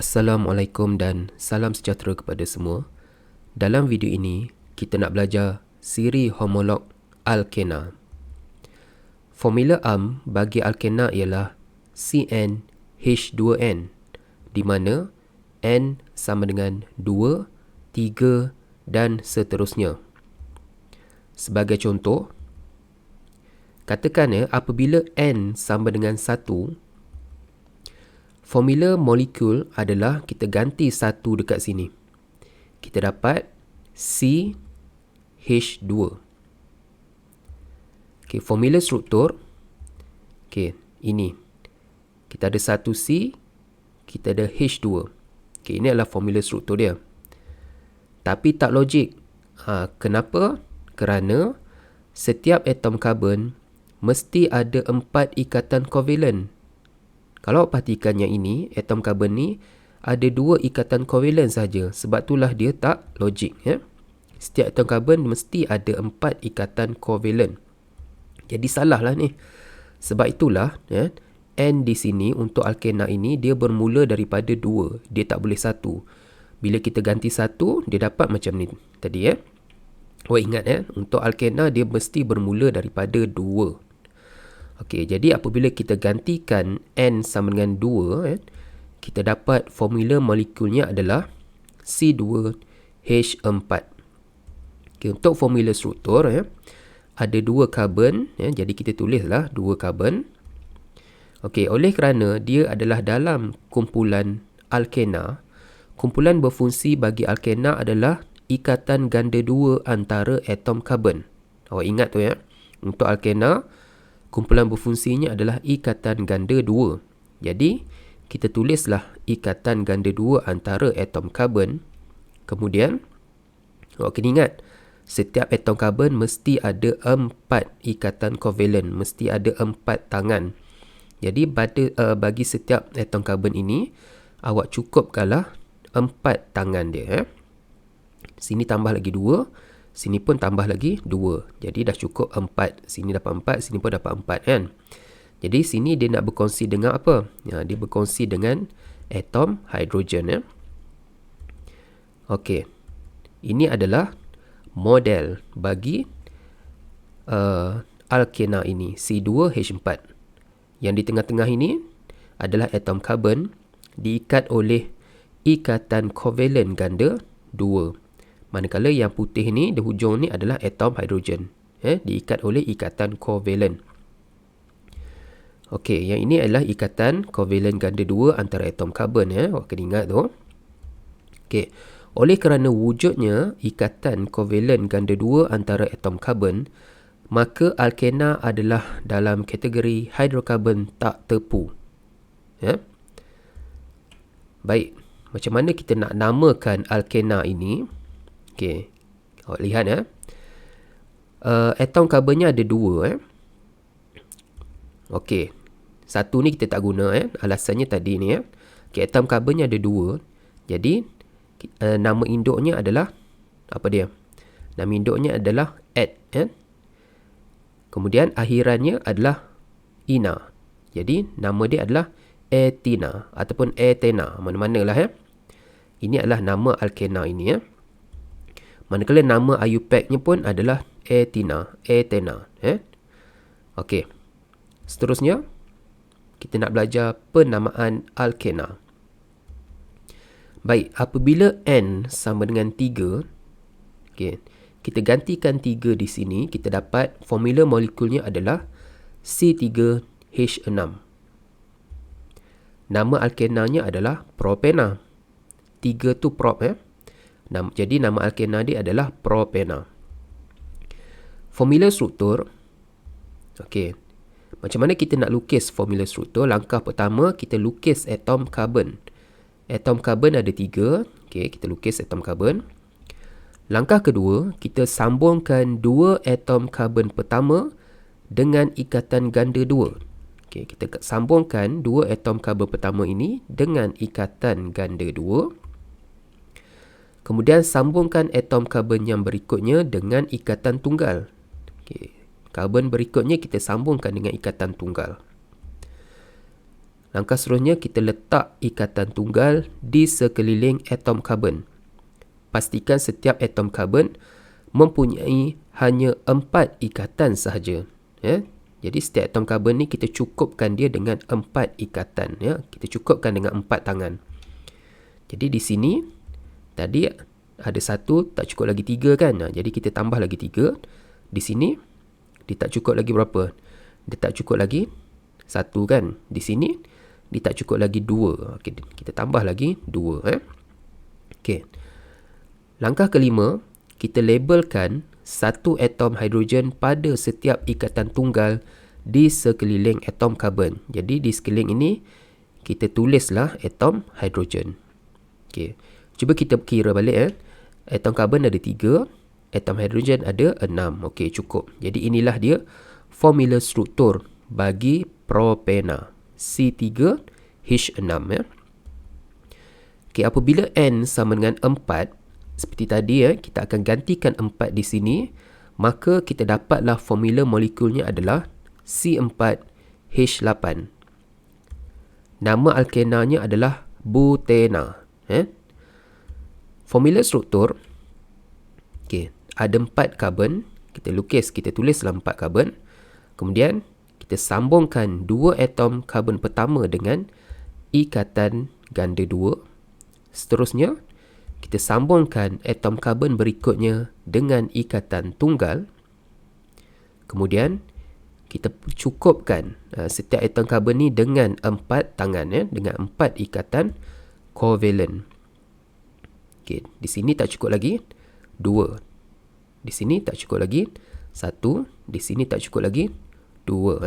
Assalamualaikum dan salam sejahtera kepada semua. Dalam video ini, kita nak belajar siri homolog alkena. Formula bagi alkena ialah CnH2n, di mana N sama dengan 2, 3 dan seterusnya. Sebagai contoh, katakan apabila N sama dengan 1, formula molekul adalah kita ganti 1 dekat sini. Kita dapat CH2. Okey, formula struktur. Okey, ini. Kita ada 1 C, kita ada H2. Okey, ini adalah formula struktur dia. Tapi tak logik. Kenapa? Kerana setiap atom karbon mesti ada 4 ikatan kovalen. Kalau perhatikan yang ini, atom karbon ni ada 2 ikatan kovalen saja. Sebab itulah dia tak logik. Setiap atom karbon mesti ada 4 ikatan kovalen. Jadi salah lah ni. Sebab itulah N di sini untuk alkena ini dia bermula daripada 2. Dia tak boleh 1. Bila kita ganti 1, dia dapat macam ni tadi. Ingat untuk alkena dia mesti bermula daripada 2. Okey, jadi apabila kita gantikan N sama dengan 2, kita dapat formula molekulnya adalah C2H4. Okey, untuk formula struktur, ada 2 karbon, jadi kita tulislah 2 karbon. Okey, oleh kerana dia adalah dalam kumpulan alkena, kumpulan berfungsi bagi alkena adalah ikatan ganda 2 antara atom karbon. Awak ingat tu untuk alkena, kumpulan berfungsinya adalah ikatan ganda 2. Jadi, kita tulislah ikatan ganda 2 antara atom karbon. Kemudian, awak kena ingat, setiap atom karbon mesti ada 4 ikatan kovalen, mesti ada 4 tangan. Jadi, bagi setiap atom karbon ini, awak cukupkanlah 4 tangan dia. Sini tambah lagi 2. Sini pun tambah lagi 2. Jadi dah cukup 4. Sini dapat 4, sini pun dapat 4 kan. Jadi sini dia nak berkongsi dengan apa? Dia berkongsi dengan atom hidrogen. Okey. Ini adalah model bagi alkena ini, C2H4. Yang di tengah-tengah ini adalah atom karbon diikat oleh ikatan kovalen ganda 2. Manakala yang putih ni, di hujung ni adalah atom hidrogen. Diikat oleh ikatan kovalen. Okey, yang ini adalah ikatan kovalen ganda 2 antara atom karbon. Awak kena ingat tu. Okey, oleh kerana wujudnya ikatan kovalen ganda 2 antara atom karbon, maka alkena adalah dalam kategori hidrokarbon tak terpu. Baik, macam mana kita nak namakan alkena ini? Okey, awak lihat atom karbonnya ada 2. Okey, satu ni kita tak guna alasannya tadi ni Okey, atom karbonnya ada 2. Jadi nama induknya adalah apa dia? Nama induknya adalah @. Kemudian akhirannya adalah ina. Jadi nama dia adalah etina ataupun etena, mana-manalah Ini adalah nama alkena ini Manakala nama IUPAC-nya pun adalah etena. Okey. Seterusnya, kita nak belajar penamaan alkena. Baik, apabila N sama dengan 3, kita gantikan 3 di sini, kita dapat formula molekulnya adalah C3H6. Nama alkenanya adalah propena. 3 tu prop Jadi nama alkena dia adalah propena. Formula struktur. Okey. Macam mana kita nak lukis formula struktur? Langkah pertama, kita lukis atom karbon. Atom karbon ada 3. Okey, kita lukis atom karbon. Langkah kedua, kita sambungkan 2 atom karbon pertama dengan ikatan ganda 2. Okey, kita sambungkan 2 atom karbon pertama ini dengan ikatan ganda 2. Kemudian sambungkan atom karbon yang berikutnya dengan ikatan tunggal. Karbon berikutnya kita sambungkan dengan ikatan tunggal. Langkah seterusnya, kita letak ikatan tunggal di sekeliling atom karbon. Pastikan setiap atom karbon mempunyai hanya 4 ikatan sahaja. Ya. Jadi setiap atom karbon ni kita cukupkan dia dengan 4 ikatan. Ya. Kita cukupkan dengan 4 tangan. Jadi di sini, tadi ada 1, tak cukup lagi 3 kan. Jadi kita tambah lagi 3. Di sini, dia tak cukup lagi berapa? Dia tak cukup lagi 1 kan. Di sini, dia tak cukup lagi 2. Okay, kita tambah lagi 2. Okay. Langkah kelima, kita labelkan satu atom hidrogen pada setiap ikatan tunggal di sekeliling atom karbon. Jadi di sekeliling ini, kita tulislah atom hidrogen. Okay. Cuba kita kira balik. Atom karbon ada 3, atom hidrogen ada 6. Okey, cukup. Jadi inilah dia formula struktur bagi propena, C3H6 ya. Okey, apabila N sama dengan 4, seperti tadi kita akan gantikan 4 di sini, maka kita dapatlah formula molekulnya adalah C4H8. Nama alkenanya adalah butena. Formula struktur, okay, ada 4 karbon. Kita tulislah 4 karbon. Kemudian, kita sambungkan 2 atom karbon pertama dengan ikatan ganda 2. Seterusnya, kita sambungkan atom karbon berikutnya dengan ikatan tunggal. Kemudian, kita cukupkan setiap atom karbon ni dengan 4 tangan, dengan 4 ikatan kovalent. Okay, di sini tak cukup lagi 2. Di sini tak cukup lagi 1. Di sini tak cukup lagi 2.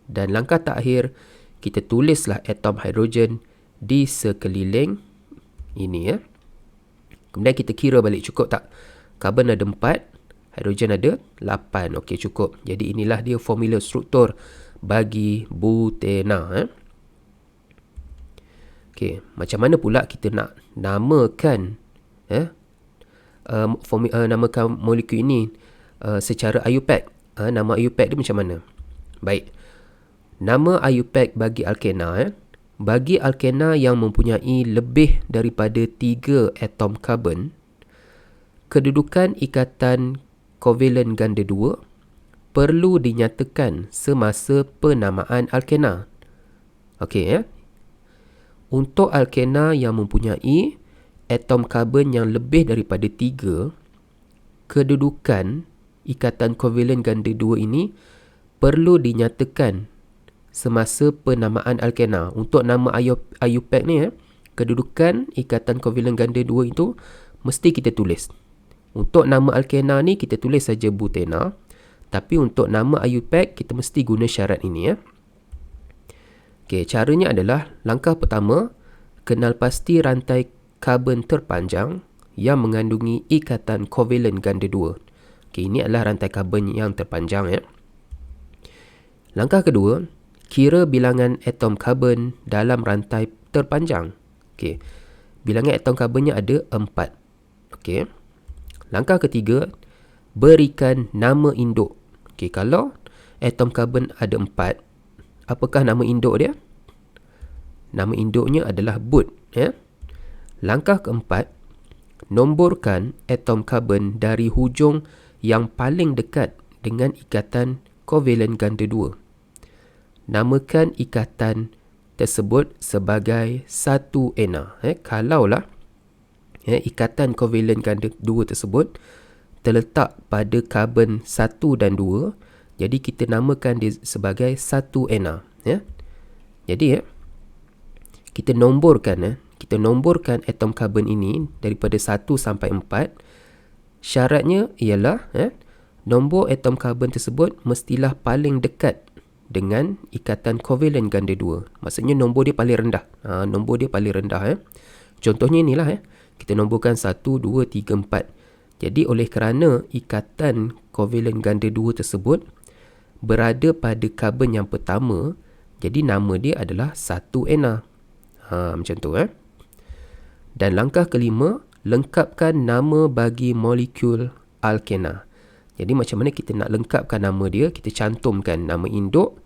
Dan langkah terakhir, kita tulislah atom hidrogen di sekeliling ini. Kemudian kita kira balik, cukup tak? Karbon ada 4, hidrogen ada 8. Okey, cukup. Jadi inilah dia formula struktur bagi butena. Okey, macam mana pula kita nak namakan namakan molekul ini secara IUPAC? Nama IUPAC dia macam mana? Baik. Nama IUPAC bagi alkena, bagi alkena yang mempunyai lebih daripada 3 atom karbon, kedudukan ikatan kovalent ganda 2 perlu dinyatakan semasa penamaan alkena. Okey, Untuk alkena yang mempunyai atom karbon yang lebih daripada 3, kedudukan ikatan kovalent ganda 2 ini perlu dinyatakan semasa penamaan alkena. Untuk nama IUPAC ni, kedudukan ikatan kovalent ganda 2 itu mesti kita tulis. Untuk nama alkena ni kita tulis saja butena, tapi untuk nama IUPAC kita mesti guna syarat ini. Okey, caranya adalah langkah pertama, kenal pasti rantai karbon terpanjang yang mengandungi ikatan kovalent ganda 2. Okey, ini adalah rantai karbon yang terpanjang. Langkah kedua, kira bilangan atom karbon dalam rantai terpanjang. Okey, bilangan atom karbonnya ada 4. Okey. Langkah ketiga, berikan nama induk. Okey, kalau atom karbon ada 4, apakah nama induk dia? Nama induknya adalah but. Langkah keempat, nomborkan atom karbon dari hujung yang paling dekat dengan ikatan kovalent ganda 2. Namakan ikatan tersebut sebagai 1Na. Kalaulah ikatan kovalent ganda 2 tersebut terletak pada karbon 1 dan 2, jadi kita namakan dia sebagai 1Na. Jadi kita nomborkan atom karbon ini daripada 1 sampai 4. Syaratnya ialah nombor atom karbon tersebut mestilah paling dekat dengan ikatan kovalent ganda 2. Maksudnya nombor dia paling rendah. Nombor dia paling rendah. Contohnya inilah. Kita nomborkan 1, 2, 3, 4. Jadi oleh kerana ikatan kovalent ganda 2 tersebut berada pada karbon yang pertama, jadi nama dia adalah 1Na. Macam tu. Dan langkah kelima, lengkapkan nama bagi molekul alkena. Jadi macam mana kita nak lengkapkan nama dia? Kita cantumkan nama induk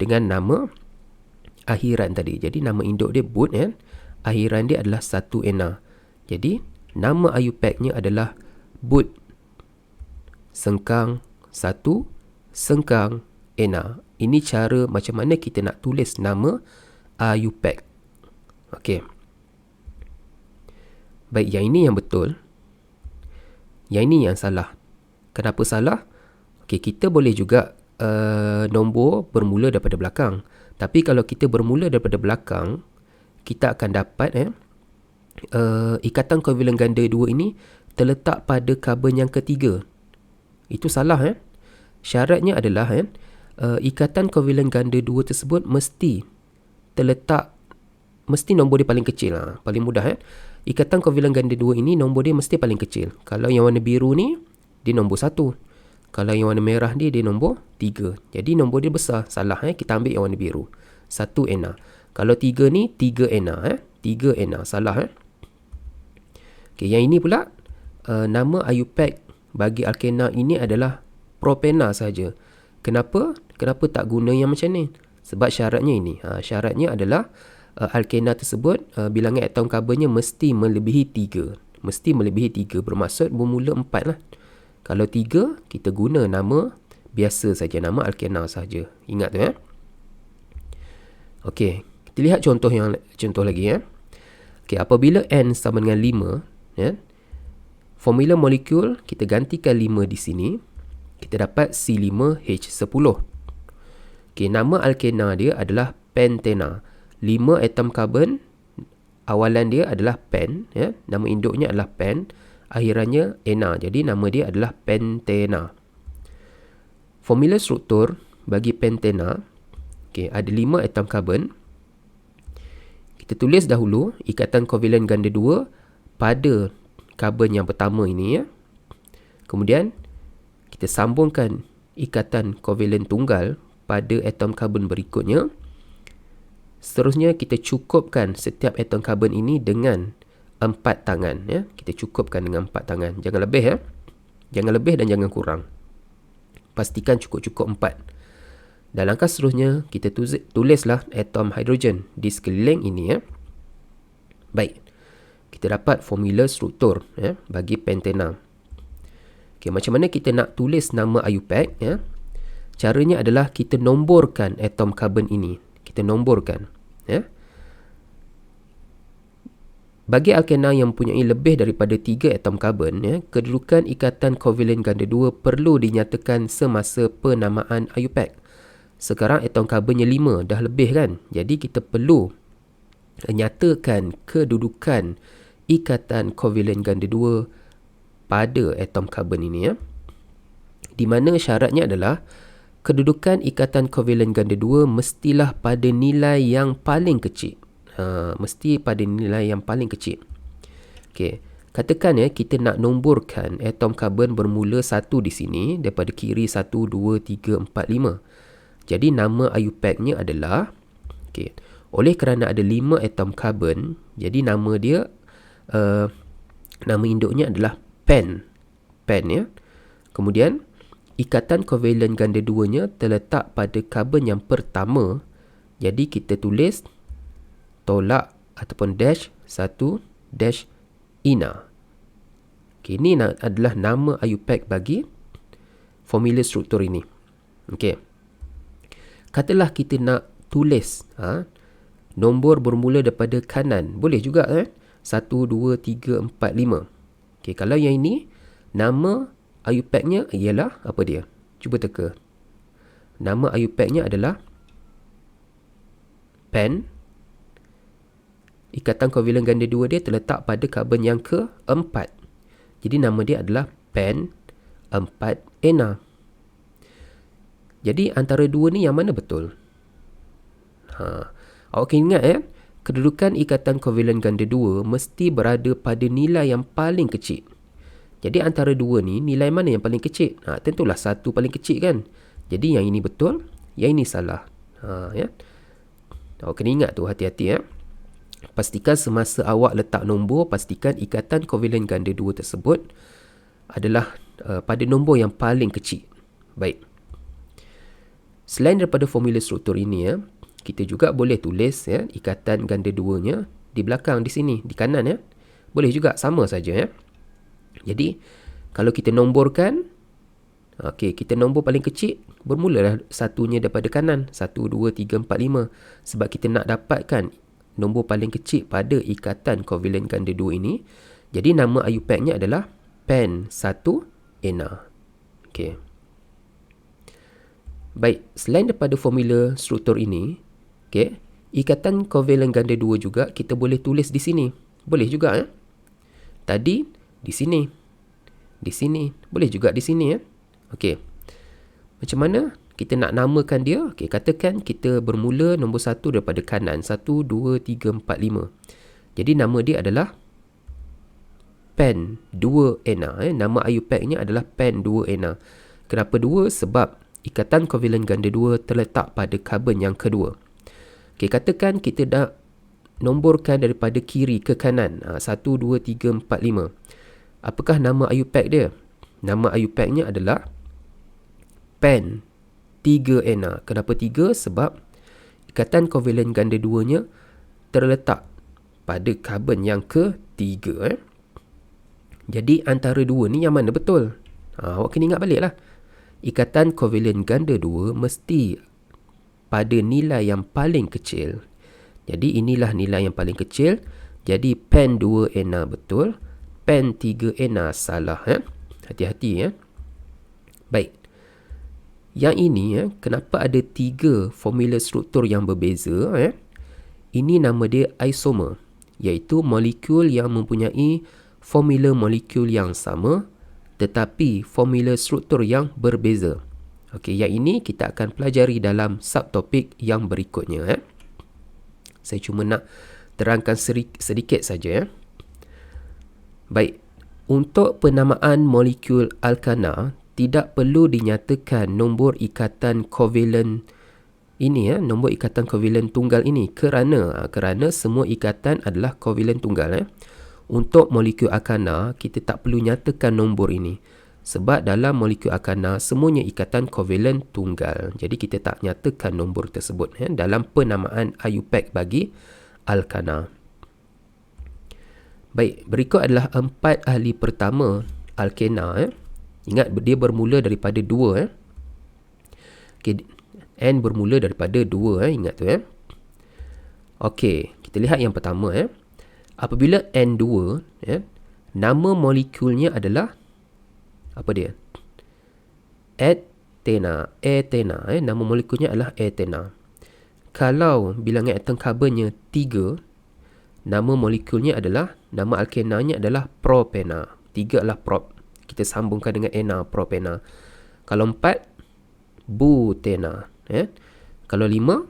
dengan nama akhiran tadi. Jadi nama induk dia but kan. Akhiran dia adalah 1 ena. Jadi nama IUPAC-nya adalah but sengkang 1 sengkang ena. Ini cara macam mana kita nak tulis nama IUPAC. Okey. Baik, yang ini yang betul. Yang ini yang salah. Kenapa salah? Okey, kita boleh juga nombor bermula daripada belakang. Tapi kalau kita bermula daripada belakang, kita akan dapat ikatan kovalent ganda 2 ini terletak pada karbon yang ketiga. Itu salah. Syaratnya adalah ikatan kovalent ganda 2 tersebut mesti terletak, mesti nombor dia paling kecil. Paling mudah. Ikatan kovalent ganda 2 ini nombor dia mesti paling kecil. Kalau yang warna biru ni, dia nombor 1. Kalau yang warna merah dia nombor 3. Jadi nombor dia besar. Salah. Kita ambil yang warna biru. 1 ena. Kalau 3 ni 3 ena. 3 ena. Salah. Okay, yang ini pula nama IUPAC bagi alkena ini adalah propena saja. Kenapa? Kenapa tak guna yang macam ni? Sebab syaratnya ini. Syaratnya adalah alkena tersebut bilangan atom karbonnya mesti melebihi 3. Mesti melebihi 3. Bermaksud bermula 4 lah. Kalau 3, kita guna nama biasa saja, nama alkena saja. Ingat tu Okey, kita lihat contoh lagi Okey, apabila N sama dengan 5, formula molekul kita gantikan 5 di sini, kita dapat C5H10. Okey, nama alkena dia adalah pentena. 5 atom karbon, awalan dia adalah pen, nama induknya adalah pen. Akhirannya ena. Jadi nama dia adalah pentena. Formula struktur bagi pentena, ada 5 atom karbon. Kita tulis dahulu ikatan kovalent ganda 2 pada karbon yang pertama ini. Kemudian kita sambungkan ikatan kovalent tunggal pada atom karbon berikutnya. Seterusnya kita cukupkan setiap atom karbon ini dengan 4 tangan. Kita cukupkan dengan 4 tangan. Jangan lebih. Jangan lebih dan jangan kurang. Pastikan cukup-cukup 4. Dan langkah seterusnya, kita tulislah atom hidrogen di sekeliling ini. Baik. Kita dapat formula struktur bagi pentena. Okay, macam mana kita nak tulis nama IUPAC? Caranya adalah kita nomborkan atom karbon ini. Kita nomborkan. Bagi alkena yang mempunyai lebih daripada 3 atom karbon, kedudukan ikatan kovalent ganda 2 perlu dinyatakan semasa penamaan IUPAC. Sekarang atom karbonnya 5, dah lebih kan? Jadi kita perlu nyatakan kedudukan ikatan kovalent ganda 2 pada atom karbon ini. Di mana syaratnya adalah kedudukan ikatan kovalent ganda 2 mestilah pada nilai yang paling kecil. Mesti pada nilai yang paling kecil. Okey, katakan kita nak nomborkan atom karbon bermula 1 di sini, daripada kiri 1, 2, 3, 4, 5. Jadi nama IUPAC-nya adalah, oleh kerana ada 5 atom karbon, jadi nama dia, nama induknya adalah pen. Kemudian ikatan kovalent ganda 2-nya terletak pada karbon yang pertama. Jadi kita tulis tolak ataupun dash 1 dash ina. Ini adalah nama IUPAC bagi formula struktur ini. Katalah kita nak tulis nombor bermula daripada kanan. Boleh juga 1, 2, 3, 4, 5. Kalau yang ini, nama IUPAC-nya ialah apa dia? Cuba teka. Nama IUPAC-nya adalah pen. Ikatan kovalent ganda 2 dia terletak pada karbon yang ke-4. Jadi nama dia adalah pen 4 ena. Jadi antara dua ni yang mana betul? Awak kena ingat kedudukan ikatan kovalent ganda 2 mesti berada pada nilai yang paling kecil. Jadi antara dua ni, nilai mana yang paling kecil? Tentulah 1 paling kecil kan. Jadi yang ini betul, yang ini salah. Awak kena ingat tu, hati-hati Pastikan semasa awak letak nombor, pastikan ikatan kovalent ganda 2 tersebut adalah pada nombor yang paling kecil. Baik. Selain daripada formula struktur ini, kita juga boleh tulis ikatan ganda duanya di belakang di sini, di kanan Boleh juga, sama saja Jadi kalau kita nomborkan, kita nombor paling kecil, bermulalah satunya daripada kanan, 1, 2, 3, 4, 5. Sebab kita nak dapatkan nombor paling kecil pada ikatan kovalen ganda 2 ini. Jadi nama IUPAC-nya adalah pen1ena. Baik, selain daripada formula struktur ini, ikatan kovalen ganda 2 juga kita boleh tulis di sini. Boleh juga Tadi di sini, boleh juga di sini macam mana kita nak namakan dia? Katakan kita bermula nombor 1 daripada kanan, 1, 2, 3, 4, 5. Jadi nama dia adalah pen2ena. Nama IUPAC-nya adalah pen2ena. Kenapa 2? Sebab ikatan kovalen ganda 2 terletak pada karbon yang kedua. Katakan kita dah nomborkan daripada kiri ke kanan, 1, 2, 3, 4, 5. Apakah nama IUPAC dia? Nama IUPAC-nya adalah pen3ena. Kenapa 3? Sebab ikatan kovalen ganda 2-nya terletak pada karbon yang ketiga. Jadi antara dua ni yang mana betul? Awak kena ingat balik lah. Ikatan kovalen ganda 2 mesti pada nilai yang paling kecil. Jadi inilah nilai yang paling kecil. Jadi pen2ena betul, pen3ena salah. Hati-hati Baik. Yang ini kenapa ada 3 formula struktur yang berbeza? Ini nama dia isomer, iaitu molekul yang mempunyai formula molekul yang sama tetapi formula struktur yang berbeza. Yang ini kita akan pelajari dalam subtopik yang berikutnya. Saya cuma nak terangkan sedikit saja. Baik, untuk penamaan molekul alkana tidak perlu dinyatakan nombor ikatan kovalen ini nombor ikatan kovalen tunggal ini kerana semua ikatan adalah kovalen tunggal. Untuk molekul alkana kita tak perlu nyatakan nombor ini sebab dalam molekul alkana semuanya ikatan kovalen tunggal. Jadi kita tak nyatakan nombor tersebut dalam penamaan IUPAC bagi alkana. Baik, berikut adalah 4 ahli pertama alkena. Ingat dia bermula daripada 2 N bermula daripada 2 ingat tu kita lihat yang pertama apabila N2 nama molekulnya adalah apa dia? Ethena. Nama molekulnya adalah ethena. Kalau bilangan atom karbonnya 3, nama molekulnya adalah, nama alkenanya adalah propena. 3 adalah prop. Kita sambungkan dengan ena, propena. Kalau 4, butena. Kalau 5,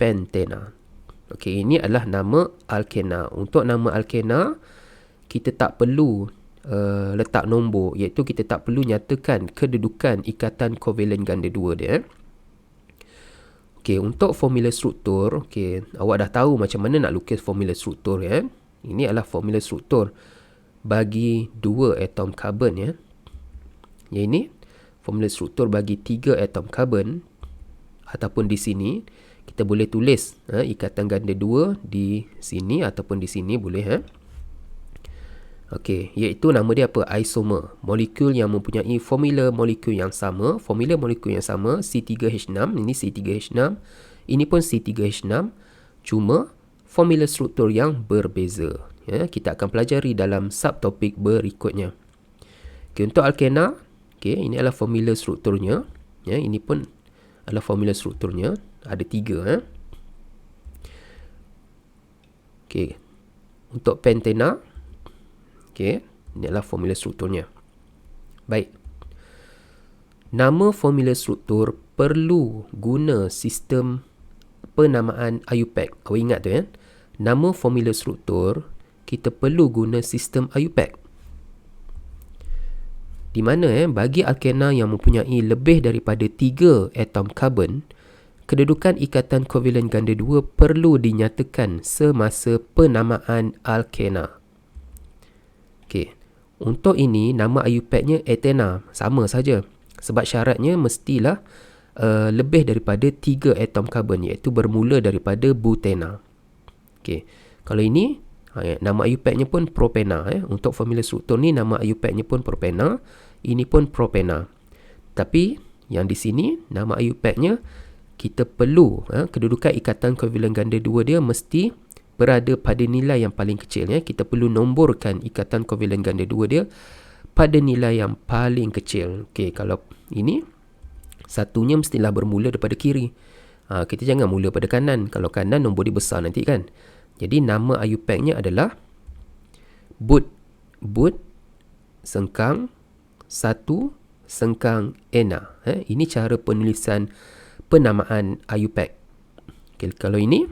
pentena. Ini adalah nama alkena. Untuk nama alkena, kita tak perlu letak nombor, iaitu kita tak perlu nyatakan kedudukan ikatan kovalen ganda 2 dia. Untuk formula struktur, awak dah tahu macam mana nak lukis formula struktur Ini adalah formula struktur bagi 2 atom karbon Yang ini formula struktur bagi 3 atom karbon. Ataupun di sini kita boleh tulis ikatan ganda 2 di sini ataupun di sini boleh iaitu nama dia apa? Isomer. Molekul yang mempunyai formula molekul yang sama. Formula molekul yang sama C3H6. Ini C3H6. Ini pun C3H6. Cuma formula struktur yang berbeza. Kita akan pelajari dalam subtopik berikutnya. Untuk alkena, ini adalah formula strukturnya. Ini pun adalah formula strukturnya. Ada 3. Untuk pentena, ini adalah formula strukturnya. Baik. Nama formula struktur perlu guna sistem penamaan IUPAC. Awak ingat tu Nama formula struktur kita perlu guna sistem IUPAC. Di mana bagi alkena yang mempunyai lebih daripada 3 atom karbon, kedudukan ikatan kovalen ganda 2 perlu dinyatakan semasa penamaan alkena. Untuk ini nama IUPAC-nya ethena, sama saja. Sebab syaratnya mestilah lebih daripada 3 atom karbon, iaitu bermula daripada butena. Okey. Kalau ini nama IUPAC-nya pun propena. Untuk formula struktur ni nama IUPAC-nya pun propena. Ini pun propena. Tapi yang di sini nama IUPAC-nya kita perlu kedudukan ikatan kovalent ganda 2 dia mesti berada pada nilai yang paling kecil. Kita perlu nomborkan ikatan kovalent ganda 2 dia pada nilai yang paling kecil. Okey, kalau ini satunya mestilah bermula daripada kiri. Kita jangan mula pada kanan. Kalau kanan nombor dia besar nanti kan. Jadi nama IUPAC-nya adalah but sengkang 1 sengkang ENA. Ini cara penulisan penamaan IUPAC. Okay, kalau ini,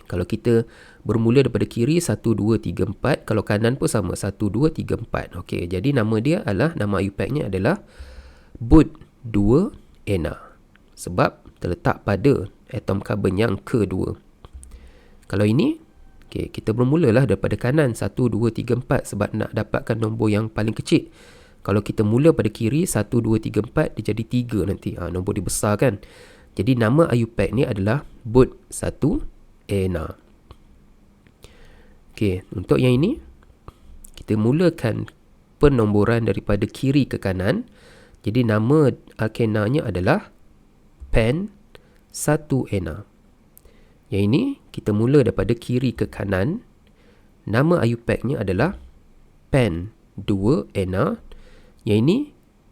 kalau kita bermula daripada kiri 1, 2, 3, 4. Kalau kanan pun sama 1, 2, 3, 4. Okay, jadi nama dia adalah, nama IUPAC-nya adalah but 2 ENA. Sebab terletak pada atom karbon yang kedua. Kalau ini, kita bermulalah daripada kanan 1, 2, 3, 4 sebab nak dapatkan nombor yang paling kecil. Kalau kita mula pada kiri 1, 2, 3, 4 dia jadi 3 nanti. Nombor dia besar kan. Jadi nama IUPAC ni adalah but 1 ENA. Okey, untuk yang ini kita mulakan penomboran daripada kiri ke kanan. Jadi nama alkenanya adalah pen 1 ENA. Yang ini kita mula daripada kiri ke kanan. Nama IUPAC-nya adalah pen 2 ENA. Yang ini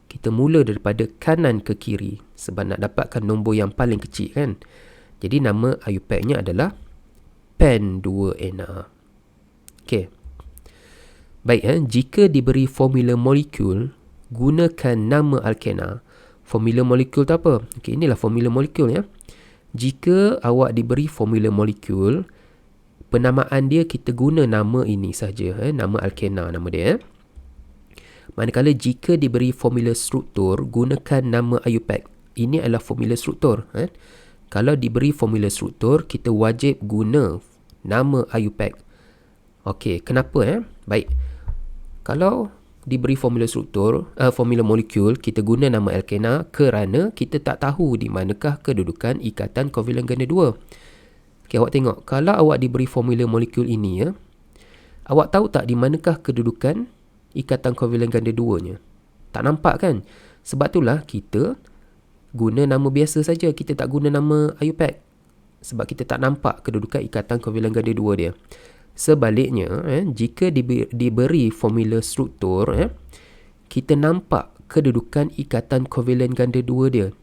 kita mula daripada kanan ke kiri sebab nak dapatkan nombor yang paling kecil kan. Jadi nama IUPAC-nya adalah pen 2 ENA. Okey. Baik, jika diberi formula molekul, gunakan nama alkena. Formula molekul tu apa? Okey, inilah formula molekul ya. Jika awak diberi formula molekul, penamaan dia kita guna nama ini saja, nama alkena nama dia. Manakala jika diberi formula struktur, gunakan nama IUPAC. Ini adalah formula struktur. Kalau diberi formula struktur, kita wajib guna nama IUPAC. Okey, kenapa? Baik. Kalau diberi formula struktur, formula molekul, kita guna nama alkena kerana kita tak tahu di manakah kedudukan ikatan kovalent ganda 2. Okey, awak tengok. Kalau awak diberi formula molekul ini, awak tahu tak di manakah kedudukan ikatan kovalent ganda 2-nya? Tak nampak kan? Sebab itulah kita guna nama biasa saja. Kita tak guna nama IUPAC. Sebab kita tak nampak kedudukan ikatan kovalent ganda 2 dia. Sebaliknya, jika diberi formula struktur, kita nampak kedudukan ikatan kovalent ganda 2 dia.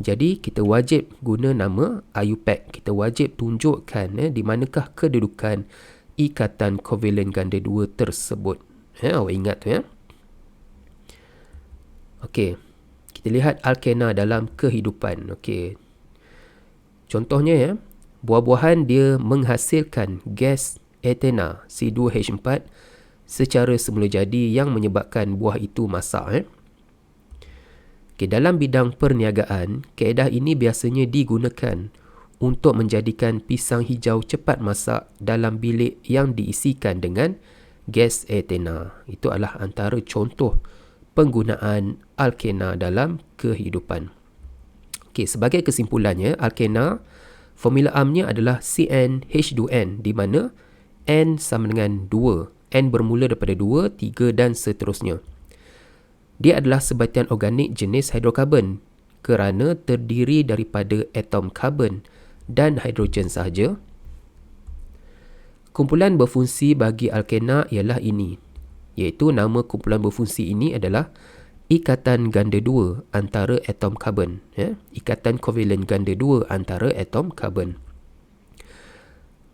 Jadi, kita wajib guna nama IUPAC. Kita wajib tunjukkan di manakah kedudukan ikatan kovalent ganda 2 tersebut. Awak ingat tu ya. Okey. Kita lihat alkena dalam kehidupan. Okey. Contohnya buah-buahan dia menghasilkan gas etena C2H4 secara semula jadi yang menyebabkan buah itu masak. Okey, dalam bidang perniagaan, kaedah ini biasanya digunakan untuk menjadikan pisang hijau cepat masak dalam bilik yang diisikan dengan gas etena. Itu adalah antara contoh penggunaan alkena dalam kehidupan. Okey, sebagai kesimpulannya, alkena formula amnya adalah CnH2n di mana N sama dengan 2. N bermula daripada 2, 3 dan seterusnya. Dia adalah sebatian organik jenis hidrokarbon kerana terdiri daripada atom karbon dan hidrogen sahaja. Kumpulan berfungsi bagi alkena ialah ini, iaitu nama kumpulan berfungsi ini adalah ikatan ganda 2 antara atom karbon. Ikatan kovalent ganda 2 antara atom karbon.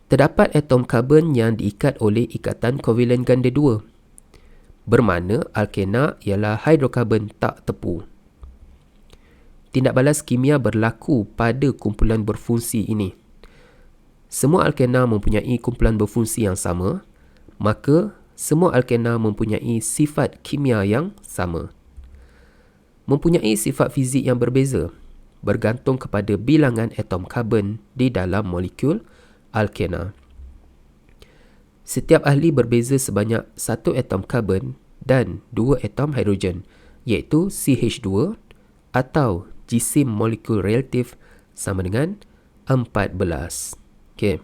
Terdapat atom karbon yang diikat oleh ikatan kovalent ganda 2, bermakna alkena ialah hidrokarbon tak tepu. Tindak balas kimia berlaku pada kumpulan berfungsi ini. Semua alkena mempunyai kumpulan berfungsi yang sama, maka semua alkena mempunyai sifat kimia yang sama. Mempunyai sifat fizik yang berbeza bergantung kepada bilangan atom karbon di dalam molekul alkena. Setiap ahli berbeza sebanyak 1 atom karbon dan 2 atom hidrogen, iaitu CH2 atau jisim molekul reaktif sama dengan 14. Okey.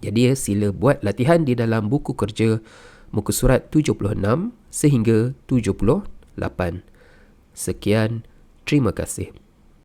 Jadi sila buat latihan di dalam buku kerja muka surat 76 sehingga 78. Sekian, terima kasih.